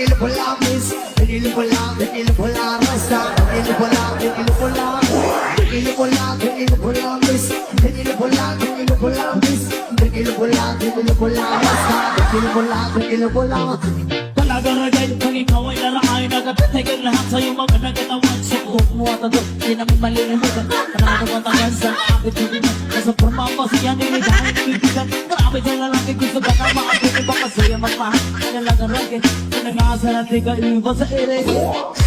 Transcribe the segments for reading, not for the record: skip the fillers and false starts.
Vanilla Polaris, Vanilla Polar, Vanilla Polarista, Vanilla Polar, Vanilla Polar, Vanilla Polar, Vanilla Polaris, Vanilla Polar, Vanilla Polaris, Vanilla Polar, Vanilla Polarista, Vanilla Polar, Vanilla Polar. Talagaragay pag ikaw ay lalaay nagatitigil lahat sa'yo mga nagatawan. Subukan mo at ito, di namin malilimutan. Marami kong tangan sa akit hindi mo. Nasa forma pa siya niligahan ng ibigan. Marami sa lalaki gusto ka na maakit. Iba kasi ang magmahal, talagaragay. Pinag-aasa natin ka iba sa ere.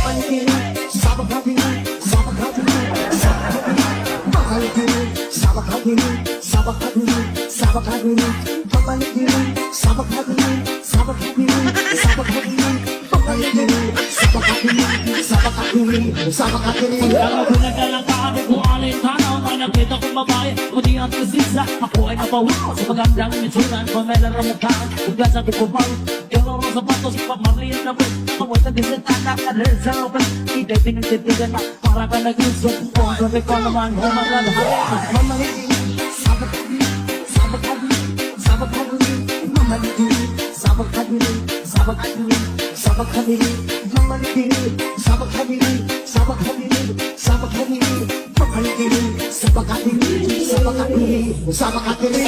Panikiri, sabak hatiri, sabak hatiri, sabak hatiri. Panikiri, sabak hatiri, sabak hatiri, sabak hatiri. Panikiri, sabak hatiri, sabak hatiri, sabak hatiri. Panikiri, sabak hatiri, sabak hatiri, sabak hatiri. Ako pinaglalangkaan kung alin tanaw. May nakita kong babae, kundi ang kasisa. Ako ay napawi sa magandang mitsunan. Pamela ramukhaan, ugas ang kukupaw. Yung sa patos, pamarliyan na po. Awal na disentana, karir sa open. Hindi pinagtitigan na, para ka nag-iso. Kung sabi ko naman, humagal. Mamaliki, sabak hatiri, sabak hatiri, sabak hatiri. Mamaliki, sabak hatiri, sabak hatiri, sabak hatiri. Mamaliki, sabak hatiri, sabak hatiri, sabak hatiri. Mamaliki, sabak hatiri, sabak hatiri, sabak hatiri.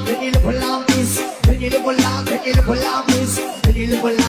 Vanilla Polaris, Vanilla Polaris, Vanilla Polaris, Vanilla Polaris.